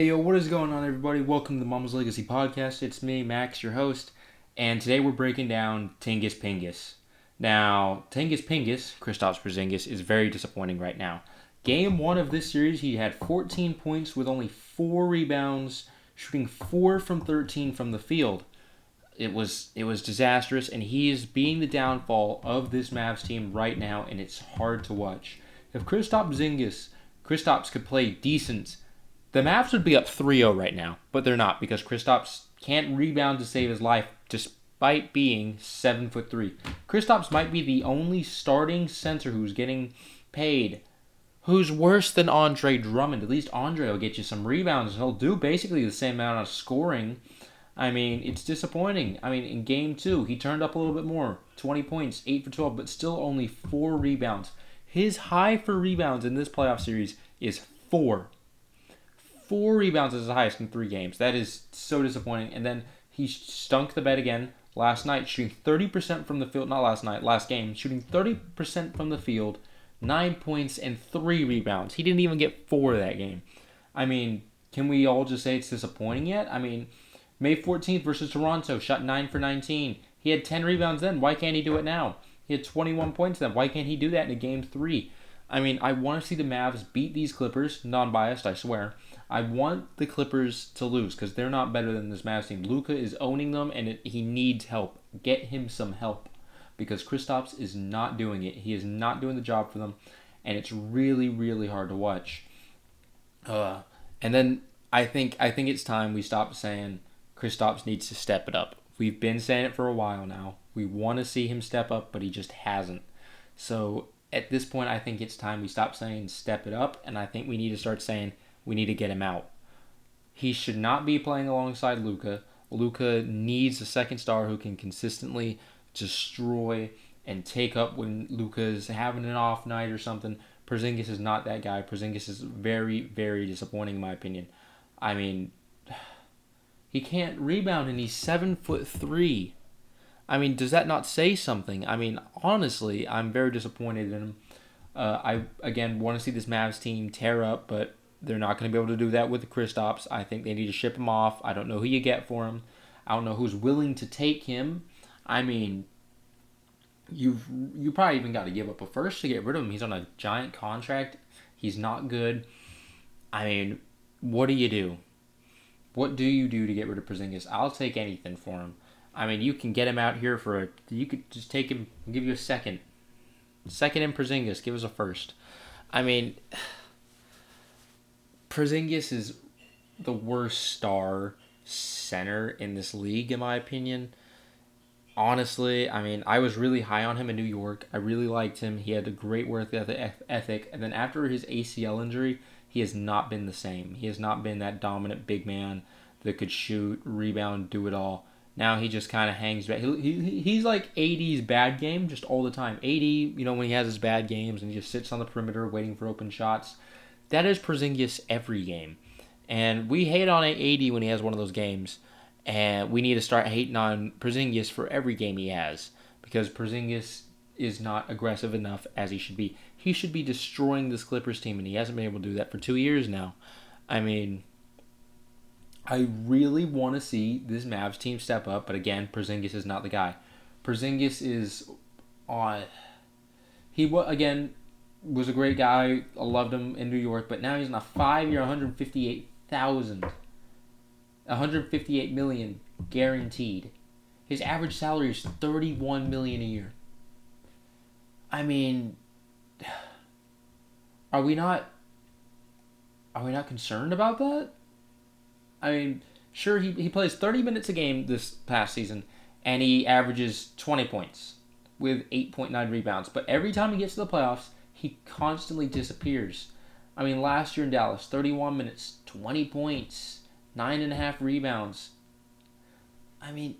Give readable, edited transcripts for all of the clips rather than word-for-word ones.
Hey yo, what is going on, everybody? Welcome to the Mama's Legacy Podcast. It's me, Max, your host, and today we're breaking down Tingus Pingus. Now, Tingus Pingus, Kristaps Porzingis, is very disappointing right now. Game 1 of this series, he had 14 points with only 4 rebounds, shooting 4 from 13 from the field. It was disastrous, and he is being the downfall of this Mavs team right now, and it's hard to watch. If Kristaps could play decent, the Mavs would be up 3-0 right now, but they're not because Kristaps can't rebound to save his life despite being 7'3". Kristaps might be the only starting center who's getting paid who's worse than Andre Drummond. At least Andre will get you some rebounds, and he'll do basically the same amount of scoring. I mean, it's disappointing. I mean, in Game 2, he turned up a little bit more. 20 points, 8 for 12, but still only 4 rebounds. His high for rebounds in this playoff series is 4. 4 rebounds is the highest in 3 games. That is so disappointing. And then he stunk the bed again last night, shooting 30% from the field. Not last night, last game. Shooting 30% from the field, 9 points and 3 rebounds. He didn't even get 4 that game. I mean, can we all just say it's disappointing yet? I mean, May 14th versus Toronto, shot 9 for 19. He had 10 rebounds then. Why can't he do it now? He had 21 points then. Why can't he do that in a Game 3? I mean, I want to see the Mavs beat these Clippers. Non-biased, I swear. I want the Clippers to lose because they're not better than this Mavs team. Luka is owning them, and he needs help. Get him some help because Kristaps is not doing it. He is not doing the job for them, and it's really, really hard to watch. And then I think it's time we stop saying Kristaps needs to step it up. We've been saying it for a while now. We want to see him step up, but he just hasn't. So at this point, I think it's time we stop saying step it up, and I think we need to start saying we need to get him out. He should not be playing alongside Luka. Luka needs a second star who can consistently destroy and take up when Luka is having an off night or something. Porzingis is not that guy. Porzingis is very, very disappointing in my opinion. I mean, he can't rebound and he's 7'3". I mean, does that not say something? I mean, honestly, I'm very disappointed in him. I, again, want to see this Mavs team tear up, but they're not going to be able to do that with the Kristaps. I think they need to ship him off. I don't know who you get for him. I don't know who's willing to take him. I mean, you probably even got to give up a first to get rid of him. He's on a giant contract. He's not good. I mean, what do you do? What do you do to get rid of Porzingis? I'll take anything for him. I mean, you can get him out here you could just take him and give you a second. Second in Porzingis, give us a first. I mean, Porzingis is the worst star center in this league, in my opinion. Honestly, I mean, I was really high on him in New York. I really liked him. He had a great work ethic. And then after his ACL injury, he has not been the same. He has not been that dominant big man that could shoot, rebound, do it all. Now he just kind of hangs back. He's like AD's bad game just all the time. AD, when he has his bad games and he just sits on the perimeter waiting for open shots. That is Porzingis every game. And we hate on AD when he has one of those games. And we need to start hating on Porzingis for every game he has. Because Porzingis is not aggressive enough as he should be. He should be destroying this Clippers team, and he hasn't been able to do that for 2 years now. I mean, I really want to see this Mavs team step up, but again, Porzingis is not the guy. Porzingis is on... again, was a great guy. I loved him in New York, but now he's on a 5-year, $158 million guaranteed. His average salary is $31 million a year. I mean, are we not concerned about that? I mean, sure, he plays 30 minutes a game this past season, and he averages 20 points with 8.9 rebounds. But every time he gets to the playoffs, he constantly disappears. I mean, last year in Dallas, 31 minutes, 20 points, 9.5 rebounds. I mean,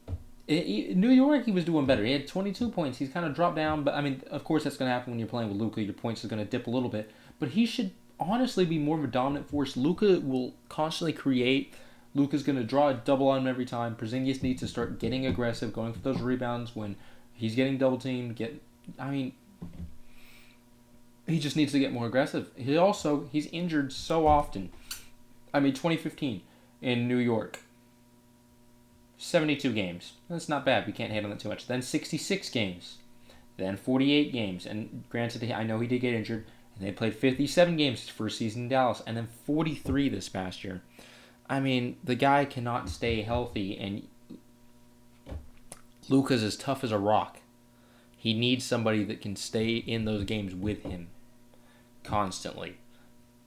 in New York, he was doing better. He had 22 points. He's kind of dropped down, but I mean, of course, that's going to happen when you're playing with Luka. Your points are going to dip a little bit. But he should honestly be more of a dominant force. Luka will constantly create. Luka's going to draw a double on him every time. Porzingis needs to start getting aggressive, going for those rebounds when he's getting double teamed. He just needs to get more aggressive. He's injured so often. 2015 in New York. 72 games. That's not bad. We can't hate on that too much. Then 66 games. Then 48 games. And granted, I know he did get injured. And they played 57 games his first season in Dallas. And then 43 this past year. I mean, the guy cannot stay healthy. And Luka's as tough as a rock. He needs somebody that can stay in those games with him constantly.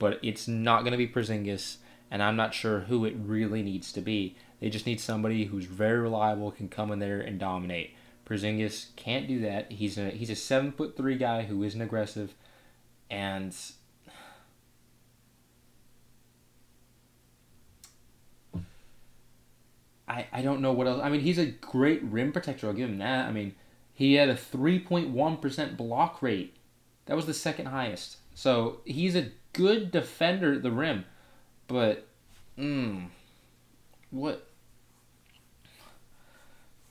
But it's not going to be Porzingis, and I'm not sure who it really needs to be. They just need somebody who's very reliable, can come in there and dominate. Porzingis can't do that. He's a 7'3" guy who isn't aggressive, and I don't know what else. I mean, he's a great rim protector. I'll give him that. I mean, he had a 3.1% block rate. That was the second highest. So he's a good defender at the rim. But, what?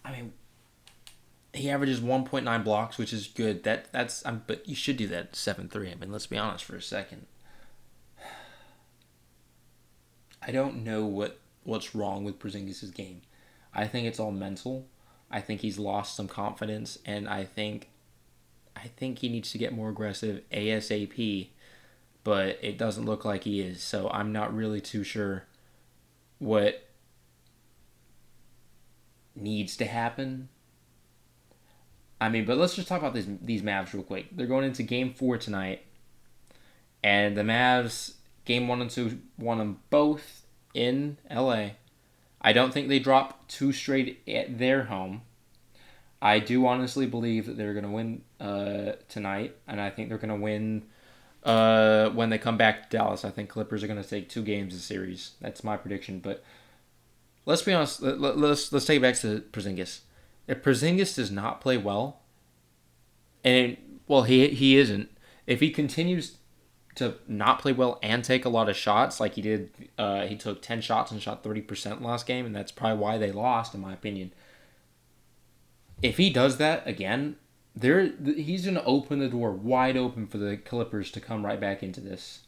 I mean, he averages 1.9 blocks, which is good. But you should do that 7'3". I mean, let's be honest for a second. I don't know what's wrong with Porzingis' game. I think it's all mental. I think he's lost some confidence, and I think he needs to get more aggressive ASAP, but it doesn't look like he is. So I'm not really too sure what needs to happen. I mean, but let's just talk about these Mavs real quick. They're going into Game 4 tonight, and the Mavs, Game 1 and 2, won them both in LA. I don't think they drop 2 straight at their home. I do honestly believe that they're going to win tonight, and I think they're going to win when they come back to Dallas. I think Clippers are going to take 2 games this series. That's my prediction. But let's be honest. Let's take it back to Porzingis. If Porzingis does not play well, and he isn't. If he continues to not play well and take a lot of shots like he did, he took 10 shots and shot 30% last game, and that's probably why they lost, in my opinion. If he does that again, he's going to open the door wide open for the Clippers to come right back into this.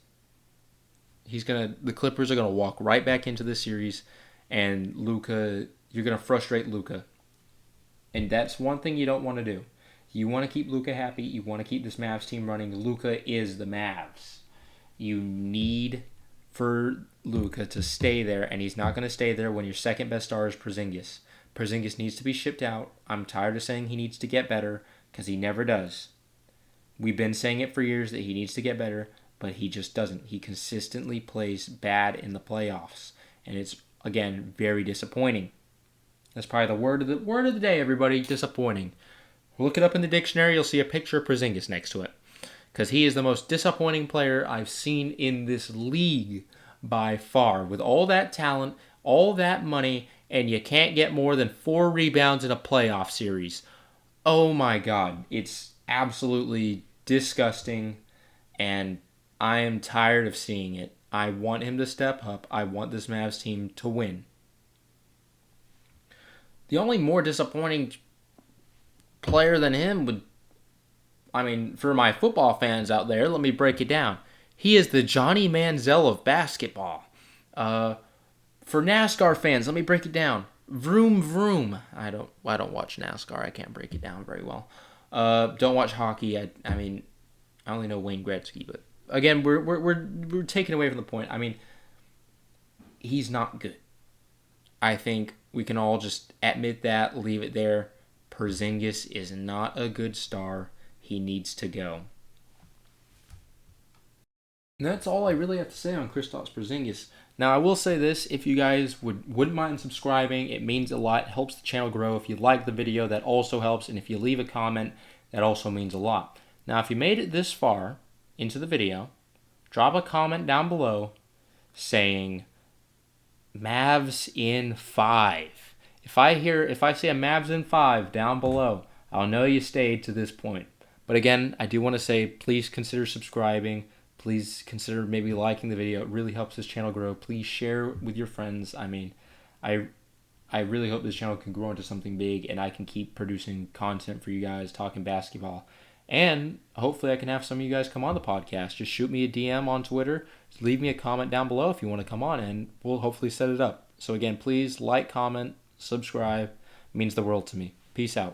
The Clippers are going to walk right back into this series, and Luka, you're going to frustrate Luka. And that's one thing you don't want to do. You want to keep Luka happy. You want to keep this Mavs team running. Luka is the Mavs. You need for Luka to stay there, and he's not going to stay there when your second best star is Porzingis. Porzingis needs to be shipped out. I'm tired of saying he needs to get better because he never does. We've been saying it for years that he needs to get better, but he just doesn't. He consistently plays bad in the playoffs, and it's, again, very disappointing. That's probably the word of the day, everybody. Disappointing. Look it up in the dictionary. You'll see a picture of Porzingis next to it, because he is the most disappointing player I've seen in this league by far. With all that talent, all that money, and you can't get more than 4 rebounds in a playoff series. Oh my God. It's absolutely disgusting, and I am tired of seeing it. I want him to step up. I want this Mavs team to win. The only more disappointing player than him for my football fans out there, let me break it down. He is the Johnny Manziel of basketball. For NASCAR fans, let me break it down. Vroom vroom. I don't watch NASCAR. I can't break it down very well. Don't watch hockey. I only know Wayne Gretzky, but again, we're taking away from the point. I mean, he's not good. I think we can all just admit that, leave it there. Porzingis is not a good star. He needs to go. And that's all I really have to say on Kristaps Porzingis. Now, I will say this, if you guys wouldn't mind subscribing, it means a lot, it helps the channel grow. If you like the video, that also helps, and if you leave a comment, that also means a lot. Now, if you made it this far into the video, drop a comment down below saying Mavs in 5. If I say a Mavs in 5 down below, I'll know you stayed to this point. But again, I do want to say, please consider subscribing. Please consider maybe liking the video. It really helps this channel grow. Please share with your friends. I mean, I really hope this channel can grow into something big, and I can keep producing content for you guys, talking basketball. And hopefully I can have some of you guys come on the podcast. Just shoot me a DM on Twitter. Leave me a comment down below if you want to come on, and we'll hopefully set it up. So again, please like, comment, subscribe. It means the world to me. Peace out.